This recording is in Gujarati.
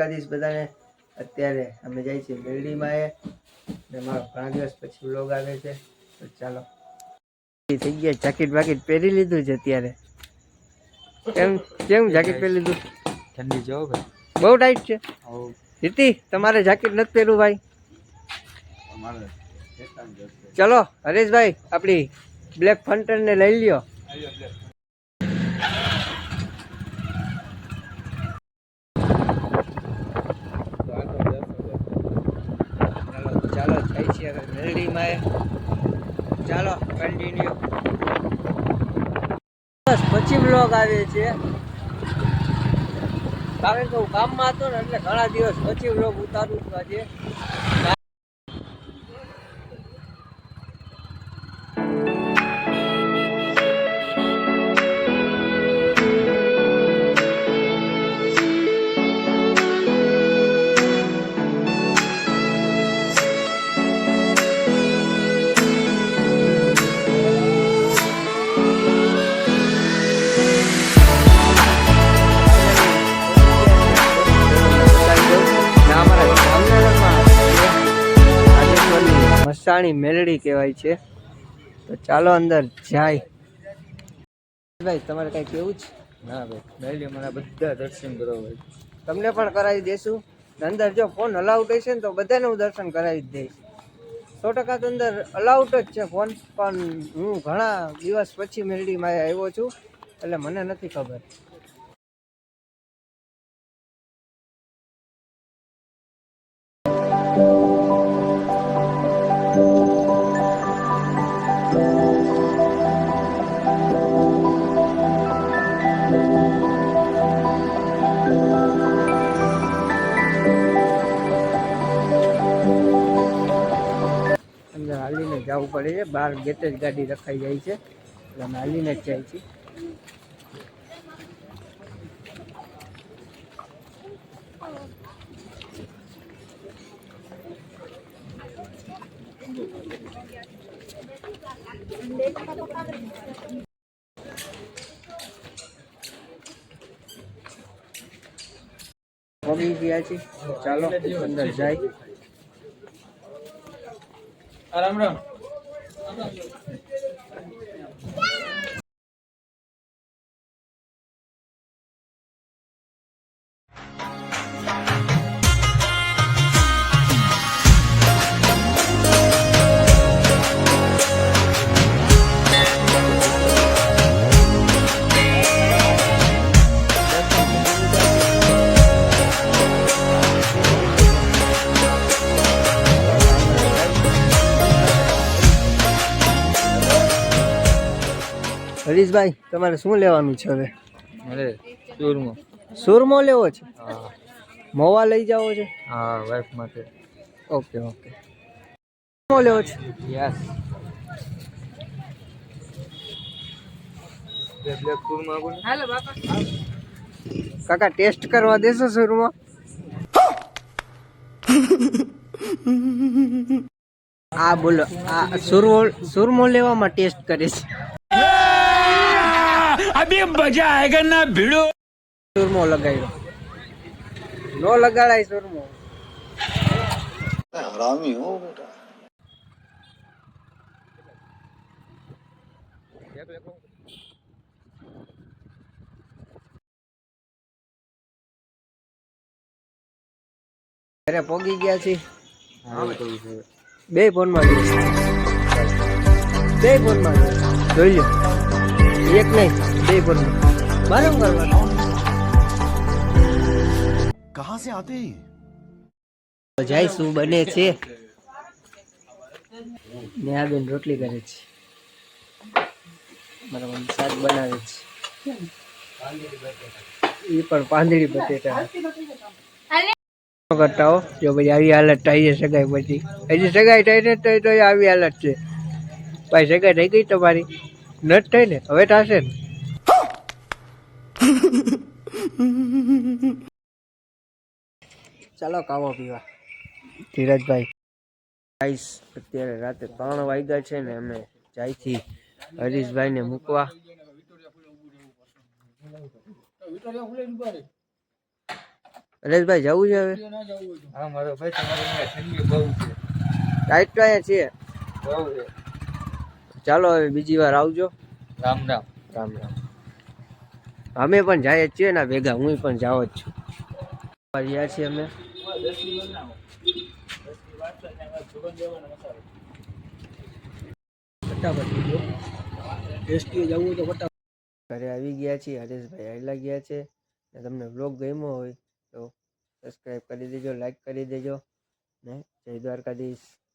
દ્વારકાધીશ બધાને. અત્યારે અમે જાય છીએ મેરડીમાં ને મારો ઘણા દિવસ પછી વ્લોગ આવે છે. તો ચાલો થઈ ગયા. જાકેટ બાકેટ પહેરી લીધું છે અત્યારે. કેમ જાકેટ પહેરી લીધું? ઠંડી જો ભાઈ બહુ ટાઈટ છે. રીતિ તમારે જાકેટ નથી પહેરવું ભાઈ? ચલો હરેશભાઈ આપણી બ્લેક ફન્ટર ને લઈ લ્યો. ચાલો જાય છે હવે મેરડીમાં. ચાલો કન્ટિન્યુ. બસ પછી બ્લોગ આવે છે કારણ કે હું કામમાં હતો ને એટલે ઘણા દિવસ પછી બ્લોગ ઉતારું છું આજે. મસાણી મેલડી કહેવાય છે. તો ચાલો અંદર જાય. ભાઈ તમારે કઈ કેવું છે? ના ભાઈ મેરડી મારા બધા દર્શન કરવા ભાઈ. તમને પણ કરાવી દેશું. અંદર જો ફોન અલાઉડ હશે ને તો બધાને હું દર્શન કરાવી જ દઈશ. 100% તો અંદર અલાઉડ જ છે ફોન. પણ હું ઘણા દિવસ પછી મેરડીમાં આવ્યો છું એટલે મને નથી ખબર. અંદર હાલીને જવું પડે છે. બહાર ગેટે જ ગાડી રખાઈ જાય છે એટલે અમે હાલીને જ જાય છીએ. પગી ગયા છે. ચાલો અંદર જાય. રામ રામ. હરીશભાઈ તમારે શું લેવાનું છે હવે? અરે સુરમો. સુરમો લેવો છે? હા. મોવા લઈ જાવો છે? હા વાઈફ માટે. Okay okay. સુરમો લેવો છે? યસ. બ્લેક સુરમો આપો ને. હાલો બાપા. કાકા ટેસ્ટ કરવા દેશો સુરમો? આ બોલો આ સુરમો લેવામાં ટેસ્ટ કરે છે. अभी मजा आएगा ना भिड़ो. સુરમો લગાડ્યો. નો લગાડાય સુરમો. हरामी हो बेटा. અરે પોગી ગયા છે. બે ફોનમાં જોઈ લો. એક નહીં બે ફોનમાં મારું કરવાનું. कहाँ से आते हैं? જાય શું બને છે? ને આ બેન રોટલી કરે છે. મારા મમ્મી શાક બનાવે છે. એ પણ પાંદડી બટેટા કરતા હો. જો ભાઈ આવી હાલત થાય છે સગાઈ પછી. હજી સગાઈ થઈ ને તો આવી હાલત છે ભાઈ. સગાઈ થઈ ગઈ તમારી? નથી થઈ ને? હવે થશે ને? ચાલો કાવો પીવા. ધીરજભાઈ ગાઈસ અત્યારે રાતે 3 વાગ્યા છે ને અમે ଯାଇથી હરીશભાઈને મૂકવા. હરેશભાઈ જવું છે હવે? હા મારો ભાઈ તમારે અહીંયા ઠંડી બહુ છે. ટાઈટ તો અહીંયા છે. બહુ છે. ચાલો હવે બીજી વાર આવજો. રામ રામ. રામ રામ. અમે પણ જાય જ છીએ ને ભેગા, હું પણ જાવ જ છું. ગયા છીએ અમે. ઘરે આવી ગયા છીએ. હરેશભાઈ આવેલા ગયા છે. તમને બ્લોગ ગમ્યો હોય તો સબસ્ક્રાઈબ કરી દેજો, લાઈક કરી દેજો ને જય દ્વારકાધીશ.